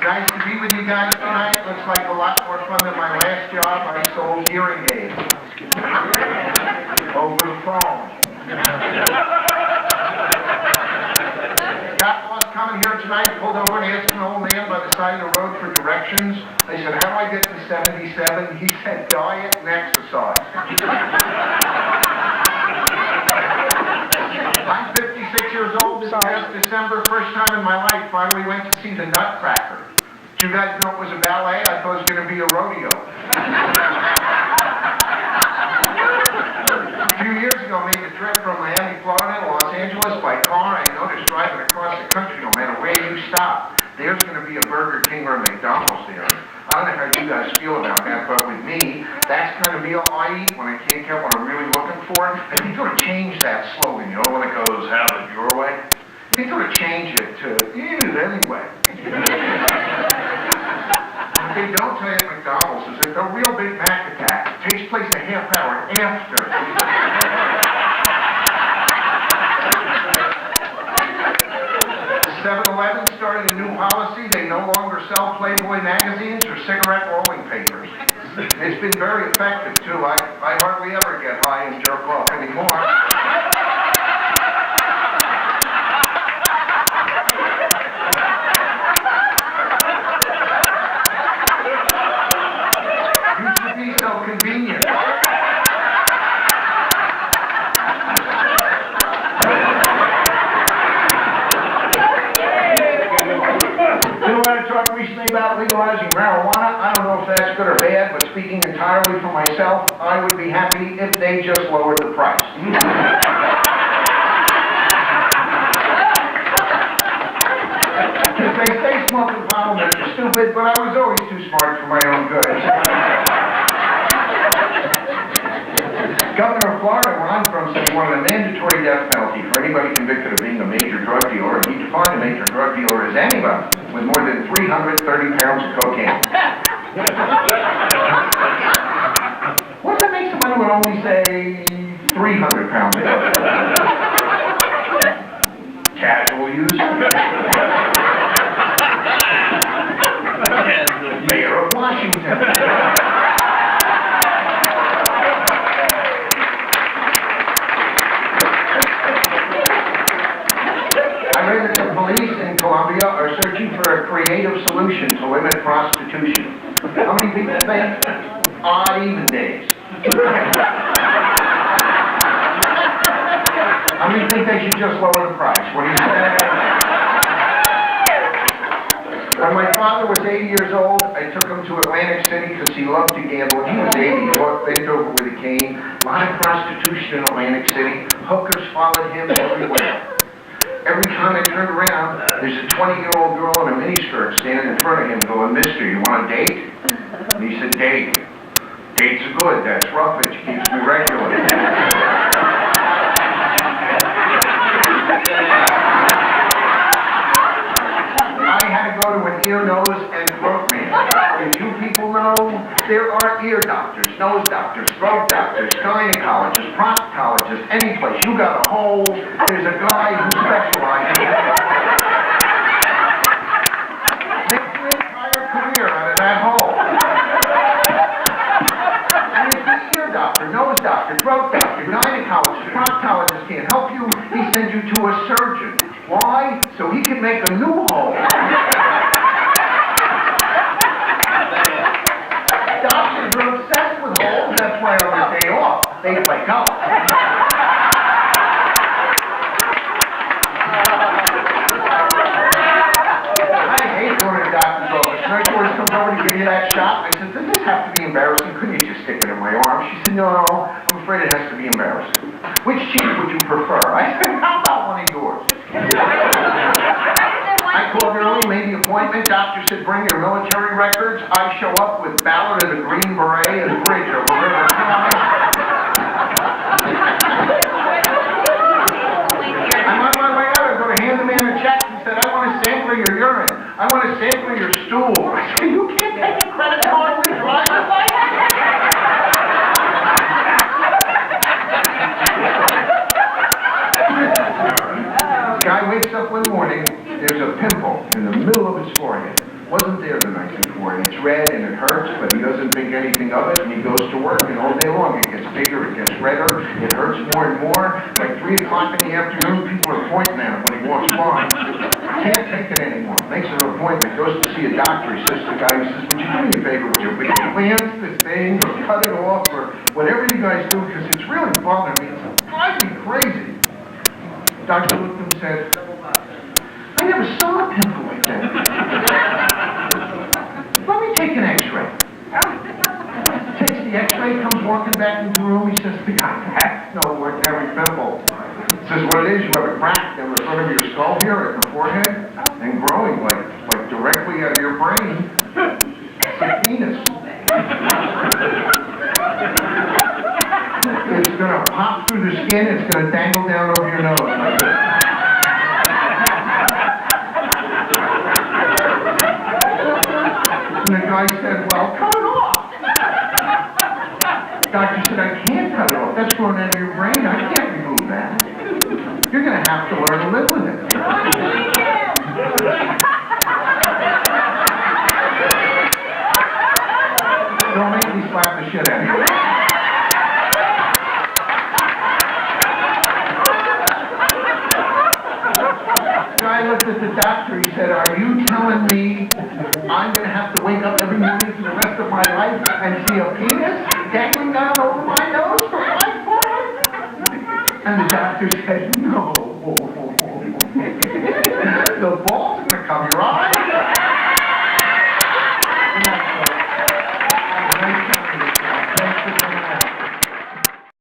Nice to be with you guys tonight. Looks like a lot more fun than my last job. I sold hearing aids over the phone. Got lost coming here tonight, pulled over and asked an old man by the side of the road for directions. I said, how do I get to 77? He said, diet and exercise. I'm 56 years old this past December, first time in my life, finally went to see the Nutcracker. Did you guys know it was a ballet? I thought it was going to be a rodeo. A few years ago, I made a trip from Miami, Florida to Los Angeles by car. I noticed driving across the country, no matter where you stop, there's going to be a Burger King or a McDonald's there. I don't know how you guys feel about that, but with me, that's the kind of meal I eat when I can't get what I'm really looking for. I think they're going to change that slogan, you know, when it goes, have it your way. I think they're going to change it to, eat it anyway. What they don't tell you at McDonald's is that the real Big Mac attack takes place a half hour after. 7-Eleven started a new policy. They no longer sell Playboy magazines or cigarette rolling papers. It's been very effective, too. I hardly ever get high and jerk off anymore. Used to be so convenient. Recently about legalizing marijuana. I don't know if that's good or bad, but speaking entirely for myself, I would be happy if they just lowered the price. If they say smoking pot will make you stupid, but I was always too smart for my own good. Governor of Florida, where I'm from, said he wanted a mandatory death penalty for anybody convicted of being a major drug dealer. He defined a major drug dealer as anybody with more than 330 pounds of cocaine. What does that make someone who would only say 300 pounds of cocaine? Casual use? Mayor of Washington. Police in Colombia are searching for a creative solution to limit prostitution. How many people think odd even days? How many think they should just lower the price? What do you say? When my father was 80 years old, I took him to Atlantic City because he loved to gamble. He was 80, bent over with a cane. A lot of prostitution in Atlantic City. Hookers followed him everywhere. Every time I turned around, there's a 20-year-old girl in a miniskirt standing in front of him going, "Mister, you want a date?" And he said, "Date. Dates are good. That's roughage. Keeps me regular." I had to go to an ear, nose, and throat man. As you people know, there are ear doctors, nose doctors, throat doctors, gynecologists, proctologists, any place. You got a hole, there's a guy who specializes. Make your entire career out of that hole. And if the ear doctor, nose doctor, throat doctor, gynecologist, proctologist can't help you, he sends you to a surgeon. Why? So he can make a new hole. Doctors are obsessed with holes. That's why on their day off, they play golf. I hate going to the doctor's office. Nurse always comes over to give you that shot. I said, "Does this have to be embarrassing? Couldn't you just stick it in my arm?" She said, "No, I'm afraid it has to be embarrassing. Which cheek would you prefer?" I said, "How about one of yours?" I called early, made the appointment. Doctor said, "Bring your military records." I show up with Ballad of the Green Beret and Bridge over River County. I'm on my way out. I'm going to hand the man a check. He said, "I want to sample your urine. I want to sample your stool." I said, "You can't take a credit card with driver's license." Guy wakes up one morning, there's a pimple in the middle of his forehead. wasn't there the night before, and it's red and it hurts, but he doesn't think anything of it, and he goes to work, and all day long it gets bigger, it gets redder, it hurts more and more. Like 3 o'clock in the afternoon, people are pointing at him when he walks by. Can't take it anymore. Makes an appointment, goes to see a doctor. He says to the guy, he says, would you do me a favor, would you cleanse this thing, or cut it off, or whatever you guys do, because it's really bothering me. It's driving me crazy. Doctor looked at him and said, I never saw a pimple like that. Let me take an x-ray. Takes the x-ray, comes walking back into the room, he says to the guy, that's no ordinary pimple. Says what it is, you have a crack in the front of your skull here at the forehead, and growing like directly out of your brain. It's a penis. It's gonna pop through the skin, it's gonna dangle down over your nose like this. And the guy said, well, cut it off. Doctor said, I can't cut it off. That's growing out of your brain. I can't remove that. You're going to have to learn to live with it. Don't make me slap the shit out of you. The guy looked at the doctor. He said, are you telling me I'm going to have to wake up every morning for the rest of my life and see a penis dangling down over my nose for my forehead? And the doctor said, no. The ball